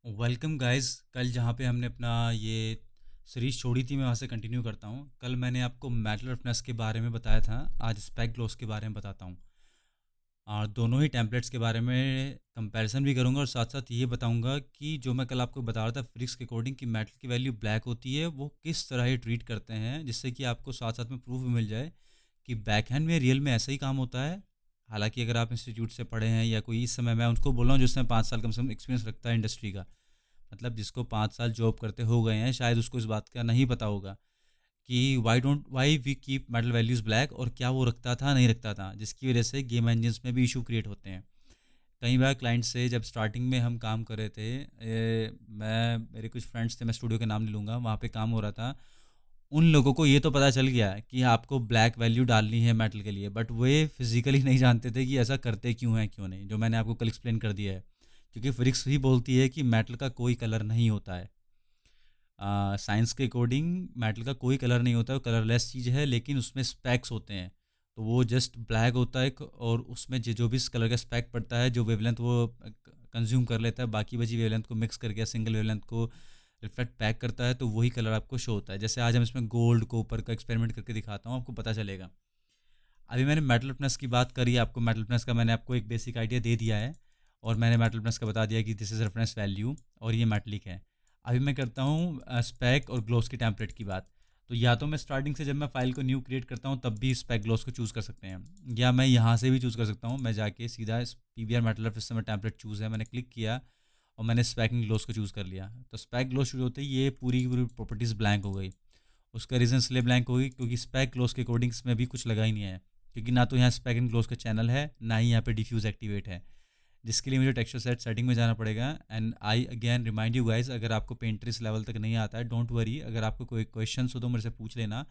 Welcome guys. कल जहाँ पे हमने अपना ये सीरीज छोड़ी थी मैं वहाँ से कंटिन्यू करता हूँ। कल मैंने आपको मेटल रफनेस के बारे में बताया था, आज स्पेक ग्लोस के बारे में बताता हूँ। और दोनों ही टेम्पलेट्स के बारे में कंपैरिजन भी करूँगा और साथ साथ ये बताऊँगा कि जो मैं कल आपको बता रहा था फिजिक्स के अकॉर्डिंग कि मेटल की वैल्यू ब्लैक होती है, वो किस तरह ये ट्रीट करते हैं, जिससे कि आपको साथ साथ में प्रूफ भी मिल जाए कि बैक हैंड में रियल में ऐसा ही काम होता है। हालांकि अगर आप इंस्टीट्यूट से पढ़े हैं या कोई इस समय मैं उनको बोल रहा हूँ जिसने 5 साल कम से कम एक्सपीरियंस रखता है इंडस्ट्री का, मतलब जिसको 5 साल जॉब करते हो गए हैं, शायद उसको इस बात का नहीं पता होगा कि why we keep metal values black, और क्या वो रखता था नहीं रखता था, जिसकी वजह से गेम इंजन्स में भी इशू क्रिएट होते हैं। कई बार क्लाइंट से जब स्टार्टिंग में हम काम कर रहे थे, मैं मेरे कुछ फ्रेंड्स थे, मैं स्टूडियो के नाम नहीं लूँगा, वहाँ पे काम हो रहा था। उन लोगों को ये तो पता चल गया कि आपको ब्लैक वैल्यू डालनी है मेटल के लिए, बट वे फिजिकली नहीं जानते थे कि ऐसा करते क्यों है क्यों नहीं, जो मैंने आपको कल एक्सप्लेन कर दिया है। क्योंकि फिजिक्स ही बोलती है कि मेटल का कोई कलर नहीं होता है। साइंस के अकॉर्डिंग मेटल का कोई कलर नहीं होता है, वो कलरलेस चीज़ है, लेकिन उसमें स्पेक्स होते हैं। तो वो जस्ट ब्लैक होता है और उसमें जो भी कलर का स्पेक पड़ता है, जो वेवलेंथ वो कंज्यूम कर लेता है, बाकी बची वेवलेंथ को मिक्स करके सिंगल वेवलेंथ को रिफ्लेक्ट बैक करता है, तो वही कलर आपको शो होता है। जैसे आज हम इसमें गोल्ड कॉपर का एक्सपेरिमेंट करके दिखाता हूँ, आपको पता चलेगा। अभी मैंने मेटल रफनेस की बात करी, आपको मेटल रफनेस का मैंने आपको एक बेसिक आइडिया दे दिया है, और मैंने मेटल रफनेस का बता दिया कि दिस इज़ रफनेस वैल्यू और ये मेटलिक है। अभी मैं करता हूँ स्पेक और ग्लोस की टेम्पलेट की बात। तो या तो मैं स्टार्टिंग से जब मैं फाइल को न्यू क्रिएट करता हूँ तब भी स्पेक ग्लोस को चूज़ कर सकते हैं, या मैं यहाँ से भी चूज़ कर सकता हूँ। मैं जाके सीधा P B R metal rough, इस समय टेम्पलेट चूज़ है, मैंने क्लिक किया और मैंने स्पैकिंग ग्लोस को चूज़ कर लिया। तो स्पैक ग्लोस शुरू होते ही ये पूरी की पूरी प्रॉपर्टीज़ ब्लैंक हो गई। उसका रीज़न इसलिए ब्लैंक होगी क्योंकि स्पैक क्लोज के अकॉर्डिंग इसमें भी कुछ लगा ही नहीं है, क्योंकि ना तो यहाँ स्पैक एंड क्लोज का चैनल है, ना ही यहाँ पे डिफ्यूज़ एक्टिवेट है, जिसके लिए मुझे टेक्सचर सेट सेटिंग में जाना पड़ेगा। And I again remind you guys, अगर आपको पेंटर इस लेवल तक नहीं आता है, डोंट वरी, अगर आपको कोई क्वेश्चन हो तो मेरे से पूछ लेना।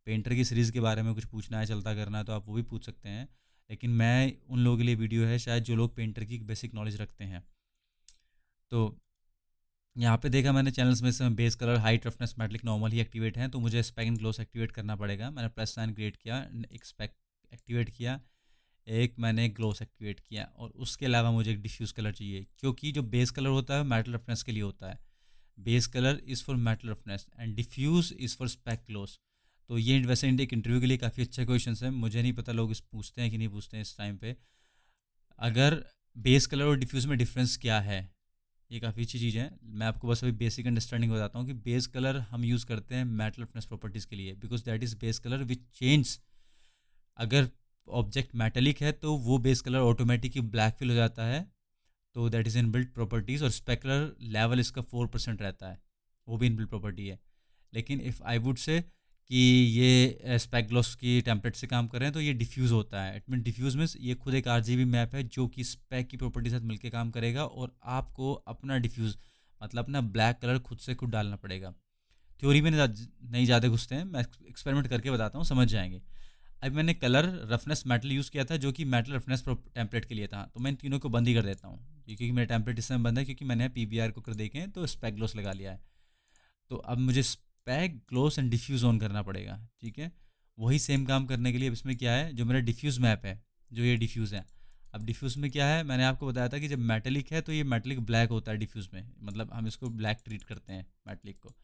पेंटर की सीरीज़ के बारे में कुछ पूछना है, चलता करना है, तो आप वो भी पूछ सकते हैं। लेकिन मैं उन लोगों के लिए वीडियो है शायद जो लोग पेंटर की बेसिक नॉलेज रखते हैं। तो यहाँ पे देखा मैंने चैनल्स में से base colour height roughness metallic normal ही एक्टिवेट हैं, तो मुझे स्पेक एंड ग्लोस एक्टिवेट करना पड़ेगा। मैंने प्लस साइन क्रिएट किया, एक स्पेक एक्टिवेट किया, एक मैंने ग्लोस एक्टिवेट किया, और उसके अलावा मुझे एक डिफ्यूज़ कलर चाहिए, क्योंकि जो बेस कलर होता है मेटल रफनेस के लिए होता है। Base colour is for metal roughness and diffuse is for spec gloss. तो ये वैसे एक इंटरव्यू के लिए काफ़ी अच्छा क्वेश्चन है, मुझे नहीं पता लोग इस पूछते हैं कि नहीं पूछते हैं इस टाइम पे। अगर बेस कलर और डिफ्यूज़ में डिफरेंस क्या है, ये काफ़ी अच्छी चीज़ है। मैं आपको बस अभी बेसिक अंडरस्टैंडिंग बताता हूँ कि बेस कलर हम यूज़ करते हैं मेटल रफनेस प्रॉपर्टीज़ के लिए, because that is base colour which change. अगर ऑब्जेक्ट मेटेलिक है तो वो base colour automatically black fill हो जाता है, तो that is in built properties. और स्पेकुलर लेवल इसका 4% रहता है, वो भी इन बिल्ट प्रॉपर्टी है। लेकिन इफ़ आई वुड से कि ये स्पेक ग्लॉस की टेम्पलेट से काम कर रहे हैं, तो ये डिफ्यूज़ होता है। इट मीन डिफ्यूज़ मीन्स ये खुद एक RGB मैप है जो कि स्पेक की प्रॉपर्टी के साथ मिलकर काम करेगा, और आपको अपना डिफ्यूज़ मतलब अपना ब्लैक कलर खुद से खुद डालना पड़ेगा। थ्योरी में नहीं ज़्यादा घुसते हैं, मैं एक्सपेरिमेंट करके बताता हूँ, समझ जाएंगे। अभी मैंने कलर रफनेस मेटल यूज़ किया था जो कि मेटल रफनेस टेम्पलेट के लिए था, तो मैं इन तीनों को बंद ही कर देता हूँ क्योंकि मेरा टेम्पलेट इस समय बंद है, क्योंकि मैंने PBR को कर देखें तो स्पेक ग्लोस लगा लिया है। तो अब मुझे spec gloss and diffuse on करना पड़ेगा, ठीक है। वही सेम काम करने के लिए अब इसमें क्या है, जो मेरा डिफ्यूज़ मैप है, जो ये डिफ्यूज़ है। अब डिफ्यूज़ में क्या है, मैंने आपको बताया था कि जब मेटेलिक है तो ये मेटेलिक ब्लैक होता है डिफ्यूज़ में, मतलब हम इसको ब्लैक ट्रीट करते हैं मेटेलिक को।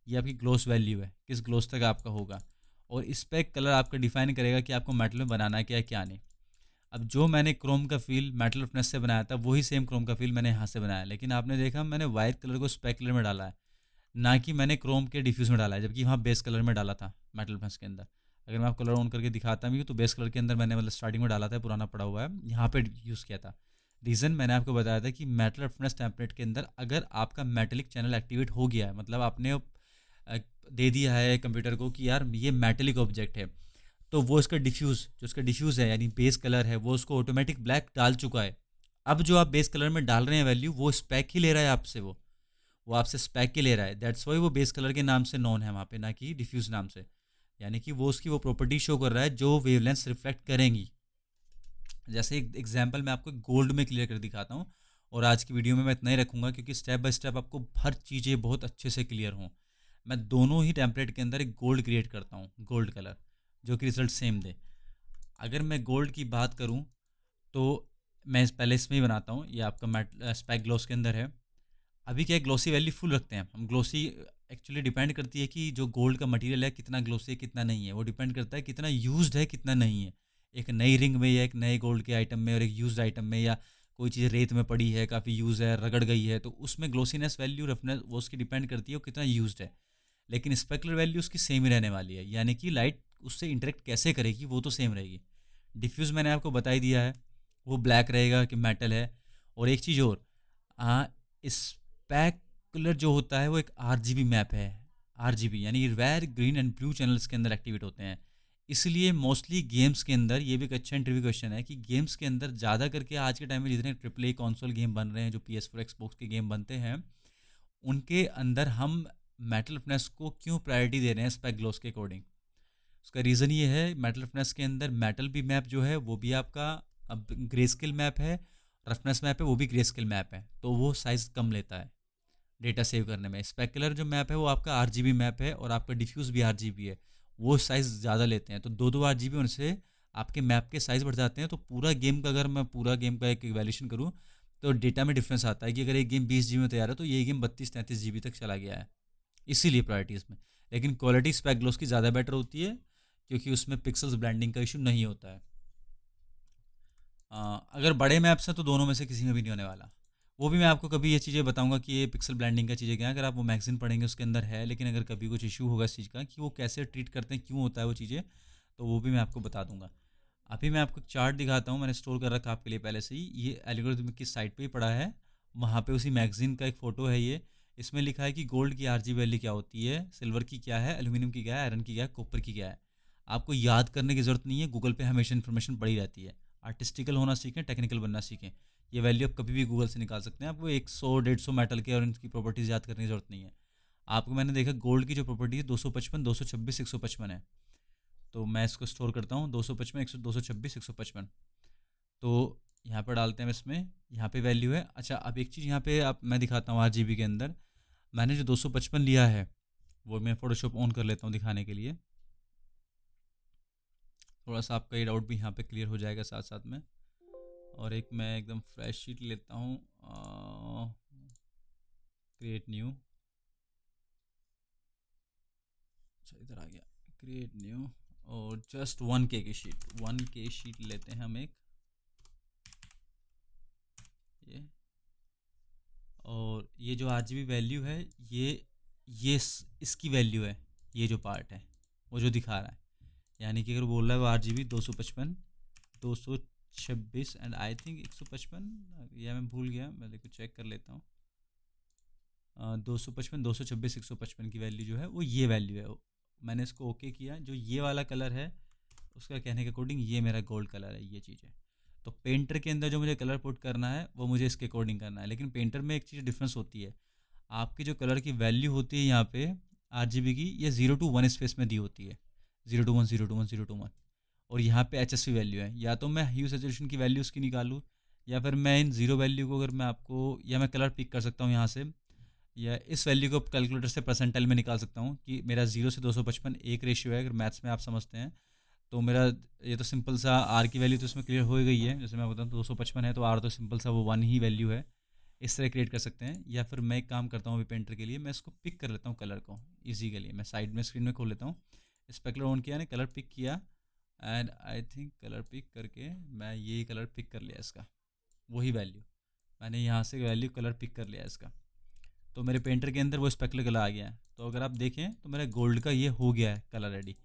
ये आपकी ग्लोस वैल्यू है, किस ग्लोस तक आपका होगा, और इस पे कलर आपका डिफाइन करेगा कि आपको मेटल में बनाना है क्या है क्या नहीं। अब जो मैंने क्रोम का फील मेटल रफनेस से बनाया था, वही सेम क्रोम का फील मैंने यहाँ से बनाया, लेकिन आपने देखा मैंने वाइट कलर को स्पेक कलर में डाला है, ना कि मैंने क्रोम के डिफ्यूज़ में डाला है, जबकि वहाँ बेस कलर में डाला था मेटल रफनेस के अंदर। अगर मैं आप कलर ऑन करके दिखाता भी हूँ तो बेस कलर के अंदर मैंने मतलब स्टार्टिंग में डाला था, पुराना पड़ा हुआ है, यहाँ पे यूज़ किया था। रीज़न मैंने आपको बताया था कि मेटल रफनेस टेम्पलेट के अंदर अगर आपका मेटेलिक चैनल एक्टिवेट हो गया है, मतलब आपने दे दिया है कंप्यूटर को कि यार ये मेटेलिक ऑब्जेक्ट है, तो वो इसका डिफ्यूज़ जो इसका डिफ्यूज़ है यानी बेस कलर है, वो उसको ऑटोमेटिक ब्लैक डाल चुका है। अब जो आप बेस कलर में डाल रहे हैं वैल्यू, वो स्पेक ही ले रहा है आपसे, वो आपसे स्पेक ही ले रहा है। दैट्स वाई वो बेस कलर के नाम से नॉन है वहाँ पे, ना कि डिफ्यूज़ नाम से। यानी कि वो उसकी वो प्रॉपर्टी शो कर रहा है जो वेवलेंथ रिफ्लेक्ट करेंगी। जैसे एक एग्जांपल मैं आपको गोल्ड में क्लियर कर दिखाता हूँ, और आज की वीडियो में मैं इतना ही रखूँगा क्योंकि स्टेप बाय स्टेप आपको हर चीज़ें बहुत अच्छे से क्लियर हों। मैं दोनों ही टेम्पलेट के अंदर एक गोल्ड क्रिएट करता हूँ, गोल्ड कलर, जो कि रिजल्ट सेम दे। अगर मैं गोल्ड की बात करूँ तो मैं पहले इसमें ही बनाता हूँ, ये आपका मैट स्पेक ग्लोस के अंदर है। अभी क्या है, ग्लोसी वैल्यू फुल रखते हैं हम। ग्लोसी एक्चुअली डिपेंड करती है कि जो गोल्ड का मटेरियल है कितना ग्लोसी है कितना नहीं है, वो डिपेंड करता है कितना यूज्ड है कितना नहीं है। एक नई रिंग में या एक नए गोल्ड के आइटम में और एक यूज्ड आइटम में, या कोई चीज़ रेत में पड़ी है काफ़ी यूज़ है रगड़ गई है, तो उसमें ग्लोसीनेस वैल्यू रफनेस वो उसकी डिपेंड करती है वो कितना यूज्ड है। लेकिन स्पेकुलर वैल्यू उसकी सेम ही रहने वाली है, यानी कि लाइट उससे इंटरेक्ट कैसे करेगी वो तो सेम रहेगी। डिफ्यूज़ मैंने आपको बता ही दिया है, वो ब्लैक रहेगा कि मेटल है। और एक चीज़ और, स्पेकुलर जो होता है वो एक आरजीबी मैप है। आरजीबी यानी red green and blue channels के अंदर एक्टिवेट होते हैं। इसलिए मोस्टली गेम्स के अंदर, ये भी एक अच्छा इंटरव्यू क्वेश्चन है कि गेम्स के अंदर ज़्यादा करके आज के टाइम में जितने ट्रिपल ए कंसोल गेम बन रहे हैं, जो PS4 एक्सबॉक्स के गेम बनते हैं, उनके अंदर हम मेटल रफनेस को क्यों प्रायोरिटी दे रहे हैं स्पेक ग्लोस के अकॉर्डिंग। उसका रीज़न ये है, मेटल रफनेस के अंदर मेटल भी मैप जो है वो भी आपका अब ग्रे स्केल मैप है, रफनेस मैप है वो भी ग्रे स्केल मैप है, तो वो साइज़ कम लेता है डेटा सेव करने में। स्पेकुलर जो मैप है वो आपका RGB मैप है और आपका डिफ्यूज़ भी RGB है, वो साइज़ ज़्यादा लेते हैं। तो दो दो RGB उनसे आपके मैप के साइज़ बढ़ जाते हैं। तो पूरा गेम का, अगर मैं पूरा गेम का एक इवैल्यूएशन करूँ, तो डेटा में डिफरेंस आता है कि अगर एक गेम 20 GB में तैयार है तो ये गेम 32-33 GB तक चला गया है, इसीलिए प्रायोरिटीज़ में। लेकिन क्वालिटी स्पेक ग्लोस की ज़्यादा बेटर होती है क्योंकि उसमें पिक्सल्स ब्लेंडिंग का इशू नहीं होता है। अगर बड़े मैप्स हैं तो दोनों में से किसी में भी नहीं होने वाला। वो भी मैं आपको कभी ये चीज़ें बताऊंगा कि ये पिक्सल ब्लेंडिंग का चीज़ें क्या है, अगर आप वो मैगजीन पढ़ेंगे उसके अंदर है। लेकिन अगर कभी कुछ इशू होगा इस चीज़ का कि वो कैसे ट्रीट करते हैं, क्यों होता है वो चीज़ें, तो वो भी मैं आपको बता दूंगा। अभी मैं आपको एक चार्ट दिखाता हूँ, मैंने स्टोर कर रखा आपके लिए पहले से ही। ये एल्गोरिथम की साइट पे ही पड़ा है, वहाँ पे उसी मैगजीन का एक फ़ोटो है ये। इसमें लिखा है कि गोल्ड की RGB वैल्यू क्या होती है, सिल्वर की क्या है, एल्यूमिनियम की क्या है, आयरन की क्या है, कॉपर की क्या है। आपको याद करने की ज़रूरत नहीं है, गूगल पे हमेशा इन्फॉर्मेशन पड़ी रहती है। आर्टिस्टिकल होना सीखें, टेक्निकल बनना सीखें। ये वैल्यू आप कभी भी गूगल से निकाल सकते हैं। आपको 100-150 मेटल के और इनकी प्रॉपर्टीज़ याद करने की ज़रूरत नहीं है। आपको मैंने देखा गोल्ड की जो प्रॉपर्टी है 255, 226, 155 है। तो मैं इसको स्टोर करता हूँ 255, 226, 155। तो यहाँ पर डालते हैं इसमें, यहाँ पे वैल्यू है। अच्छा, अब एक चीज़ यहाँ पे आप मैं दिखाता हूँ RGB के अंदर मैंने जो 255 लिया है, वो मैं फ़ोटोशॉप ऑन कर लेता हूँ दिखाने के लिए। थोड़ा सा आपका ये डाउट भी यहाँ पे क्लियर हो जाएगा साथ साथ में। और एक मैं एकदम फ्रेश शीट लेता हूँ, क्रिएट न्यू। अच्छा, इधर आ गया, क्रिएट न्यू। और जस्ट 1K की शीट, 1K शीट लेते हैं हम एक, ये। और ये जो RGB वैल्यू है, इसकी वैल्यू है, ये जो पार्ट है वो जो दिखा रहा है। यानी कि अगर बोल रहा है वो RGB 255, 226 एंड आई थिंक 155, या मैं भूल गया, मैं देखो चेक कर लेता हूँ। 255, 226, 155 की वैल्यू जो है वो ये वैल्यू है। मैंने इसको ओके किया। जो ये वाला कलर है उसका कहने के अकॉर्डिंग ये मेरा गोल्ड कलर है, ये चीज़ है। तो पेंटर के अंदर जो मुझे कलर पुट करना है वो मुझे इसके अकॉर्डिंग करना है। लेकिन पेंटर में एक चीज़ डिफरेंस होती है, आपकी जो कलर की वैल्यू होती है यहाँ पे RGB की, ये 0 to 1 स्पेस में दी होती है, 0 to 1, 0 to 1, 0 to 1। और यहाँ पे HSV वैल्यू है। या तो मैं ह्यू सैचुरेशन की वैल्यू उसकी निकालूँ, या फिर मैं इन ज़ीरो वैल्यू को, अगर मैं आपको, या मैं कलर पिक कर सकता हूँ यहाँ से, या इस वैल्यू को कैलकुलेटर से परसेंटाइल में निकाल सकता हूँ कि मेरा 0 से 255 एक रेशियो है। अगर मैथ्स में आप समझते हैं तो मेरा, ये तो सिंपल सा R की वैल्यू तो इसमें क्लियर हो ही गई है। जैसे मैं बताऊँ तो 255 है तो R तो सिंपल सा वो 1 ही वैल्यू है। इस तरह क्रिएट कर सकते हैं। या फिर मैं एक काम करता हूँ अभी पेंटर के लिए, मैं इसको पिक कर लेता हूँ कलर को ईजी के लिए। मैं साइड में स्क्रीन में खोल लेता हूँ, स्पेकुलर ऑन किया, ने कलर पिक किया, and I think colour pick करके मैं ये कलर पिक कर लिया इसका, वही वैल्यू मैंने यहाँ से वैल्यू कलर पिक कर लिया इसका। तो मेरे पेंटर के अंदर वो स्पेकुलर कलर आ गया है। तो अगर आप देखें तो मेरा गोल्ड का ये हो गया है कलर रेडी।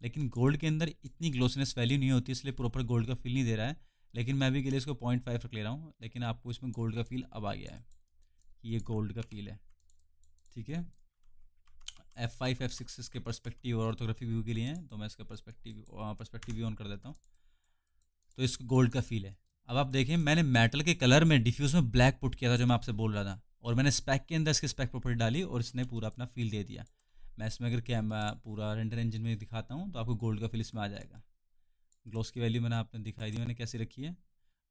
लेकिन गोल्ड के अंदर इतनी ग्लोसीनेस वैल्यू नहीं होती, इसलिए प्रॉपर गोल्ड का फील नहीं दे रहा है। लेकिन मैं अभी के लिए इसको 0.5 रख ले रहा हूँ। लेकिन आपको इसमें गोल्ड का फील अब आ गया है कि ये गोल्ड का फील है, ठीक है। F5, F6 इसके पर्सपेक्टिव और ऑर्थोग्राफिक व्यू के लिए हैं, तो मैं इसका पर्सपेक्टिव व्यू ऑन कर देता हूँ। तो इसको गोल्ड का फील है। अब आप देखें, मैंने मेटल के कलर में डिफ्यूज़ में ब्लैक पुट किया था जो मैं आपसे बोल रहा था, और मैंने स्पेक के अंदर इसकी स्पेक प्रॉपर्टी डाली और इसने पूरा अपना फील दे दिया। मैं इसमें अगर कैमरा पूरा रेंडर इंजन में दिखाता हूँ तो आपको गोल्ड का फील इसमें आ जाएगा। ग्लोस की वैल्यू मैंने आपने दिखाई दी, मैंने कैसी रखी है।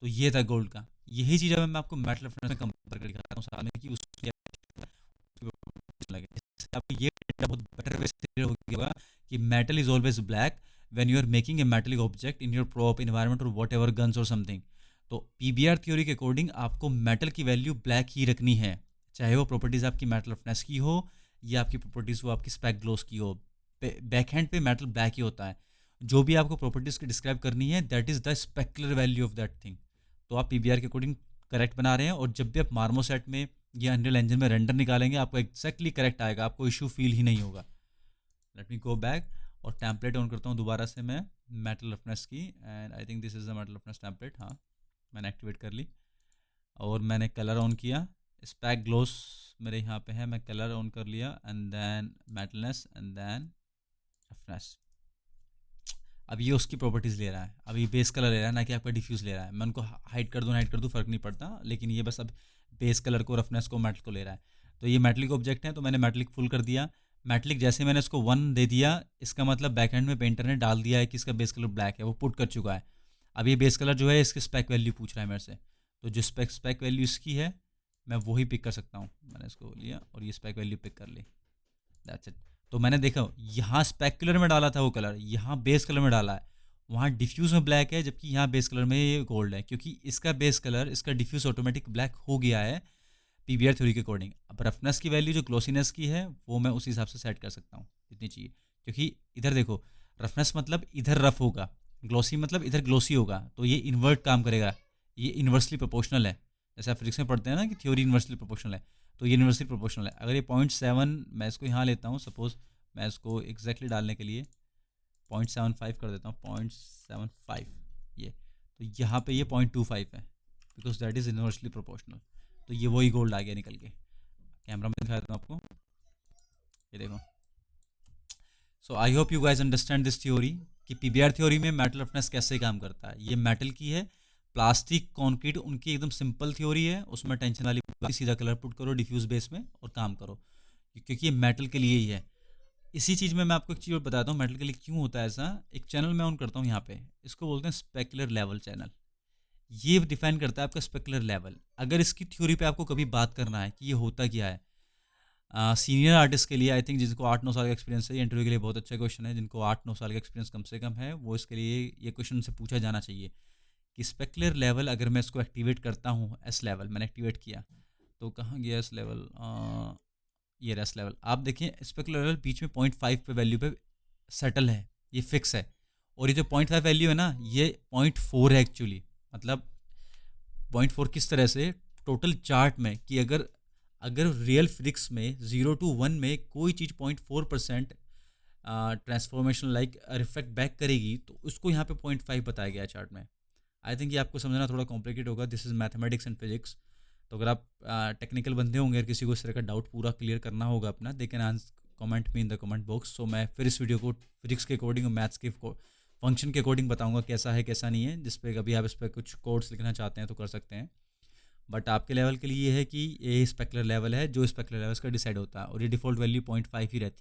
तो ये था गोल्ड का। यही चीज़ अब मैं आपको मेटल रेफरेंस में कंपेयर कर दिखाता हूँ साथ में कि उसकी लगे। इससे आपको ये डेटा बहुत बेटर वे से क्लियर हो गया होगा कि metal is always black when you are making a metallic object in your prop environment और वॉट एवर गन्स और समथिंग। तो PBR थ्योरी के अकॉर्डिंग आपको मेटल की वैल्यू ब्लैक ही रखनी है, चाहे वो प्रॉपर्टीज़ आपकी मेटल रफनेस की हो या आपकी प्रॉपर्टीज़ वो आपकी स्पेक ग्लोस की हो। बैक हैंड पे मेटल ब्लैक ही होता है। जो भी आपको प्रॉपर्टीज़ की डिस्क्राइब करनी है that is the specular value of that thing. तो आप पीबीआर के अकॉर्डिंग करेक्ट बना रहे हैं, और जब भी आप मार्मोसेट में या अनरियल इंजन में रेंडर निकालेंगे आपको एक्जैक्टली करेक्ट आएगा, आपको इशू फील ही नहीं होगा। लेट मी गो बैक और टैम्पलेट ऑन करता हूँ दोबारा से मैं मेटल रफनेस की, and I think this is the metal roughness template. हाँ, मैंने एक्टिवेट कर ली और मैंने कलर ऑन किया। स्पैक ग्लोस मेरे यहाँ पे है, मैं कलर ऑन कर लिया, and then metalness and then roughness. अब ये उसकी प्रॉपर्टीज़ ले रहा है, अब ये बेस कलर ले रहा है, ना कि आपका डिफ्यूज़ ले रहा है। मैं उनको हाइड कर दूँ फ़र्क नहीं पड़ता, लेकिन ये बस अब बेस कलर को, रफनेस को, मेटल को ले रहा है। तो ये मेटलिक ऑब्जेक्ट है, तो मैंने मेटलिक फुल कर दिया। मेटलिक जैसे मैंने इसको 1 दे दिया, इसका मतलब बैक एंड में पेंटर ने डाल दिया है कि इसका बेस कलर ब्लैक है, वो पुट कर चुका है। अब ये बेस कलर जो है इसकी स्पेक वैल्यू पूछ रहा है मेरे से, तो जो स्पेक वैल्यू इसकी है मैं वही पिक कर सकता हूँ। मैंने इसको लिया और ये स्पेक वैल्यू पिक कर ली, दैट्स इट। तो मैंने देखा यहाँ स्पेकुलर में डाला था वो कलर, यहाँ बेस कलर में डाला है, वहाँ डिफ्यूज़ में ब्लैक है, जबकि यहाँ बेस कलर में ये गोल्ड है, क्योंकि इसका बेस कलर, इसका डिफ्यूज़ ऑटोमेटिक ब्लैक हो गया है पीबीआर थ्योरी के अकॉर्डिंग। अब रफनेस की वैल्यू जो ग्लोसीनेस की है वो मैं उस हिसाब से सेट कर सकता हूँ जितनी चाहिए, क्योंकि इधर देखो रफनेस मतलब इधर रफ होगा, ग्लोसी मतलब इधर ग्लोसी होगा, तो ये इन्वर्ट काम करेगा, ये इन्वर्सली प्रोपोर्शनल है। जैसे आप फिजिक्स में पढ़ते हैं ना कि थ्योरी इन्वर्सली प्रोपोर्शनल है, तो ये इन्वर्सली प्रोपोर्शनल है। अगर ये 0.7 मैं इसको यहाँ लेता हूँ, सपोज मैं इसको एग्जैक्टली डालने के लिए 0.75 कर देता हूँ, 0.75 ये, तो यहाँ पे ये 0.25 है, because that is inversely proportional. तो ये वही गोल्ड आ गया निकल के। कैमरा में दिखा देता हूँ आपको, ये देखो। So I hope you guys understand this theory कि पीबीआर थ्योरी में मेटल रफनेस कैसे काम करता है। ये मेटल की है, प्लास्टिक, कंक्रीट उनकी एकदम सिंपल थ्योरी है, उसमें टेंशन वाली सीधा कलर पुट करो डिफ्यूज बेस में और काम करो, क्योंकि ये मेटल के लिए ही है। इसी चीज़ में मैं आपको एक चीज़ और बताता हूँ मेटल के लिए क्यों होता है ऐसा। एक चैनल मैं ऑन करता हूँ यहाँ पे, इसको बोलते हैं स्पेकुलर लेवल चैनल। ये डिफाइन करता है आपका स्पेकुलर लेवल। अगर इसकी थ्योरी पे आपको कभी बात करना है कि ये होता क्या है, सीनियर आर्टिस्ट के लिए, आई थिंक जिनको 8-9 साल का एक्सपीरियंस है, ये इंटरव्यू के लिए बहुत अच्छा क्वेश्चन है। जिनको 8-9 साल का एक्सपीरियंस कम से कम है वो इसके लिए ये क्वेश्चन से पूछा जाना चाहिए कि स्पेकुलर लेवल अगर मैं इसको एक्टिवेट करता हूँ, एस लेवल मैंने एक्टिवेट किया, तो कहाँ गया एस लेवल, ये एस लेवल। आप देखें स्पेकुलर लेवल बीच में 0.5 पे वैल्यू पे सेटल है, ये फिक्स है। और ये जो 0.5 वैल्यू है ना, ये 0.4 है एक्चुअली। मतलब 0.4 किस तरह से, टोटल चार्ट में कि अगर रियल फिजिक्स में 0 to 1 में कोई चीज़ 0.4% ट्रांसफॉर्मेशन लाइक रिफ्लेक्ट बैक करेगी, तो उसको यहाँ पे 0.5 बताया गया है चार्ट में। आई थिंक ये आपको समझना थोड़ा कॉम्प्लिकेट होगा, this is mathematics and physics. तो अगर आप टेक्निकल बंदे होंगे और किसी को इस तरह का डाउट पूरा क्लियर करना होगा अपना, they can answer comment me in the comment box. So मैं फिर इस वीडियो को फिजिक्स के अकॉर्डिंग और मैथ्स के फंक्शन के अकॉर्डिंग बताऊंगा कैसा है कैसा नहीं है, जिस पे कभी आप इस पर कुछ कोड्स लिखना चाहते हैं तो कर सकते हैं। बट आपके लेवल के लिए ये है कि ये स्पेकुलर लेवल है, जो स्पेकुलर लेवल का डिसाइड होता है, और ये डिफ़ॉल्ट वैल्यू 0.5 ही रहती है।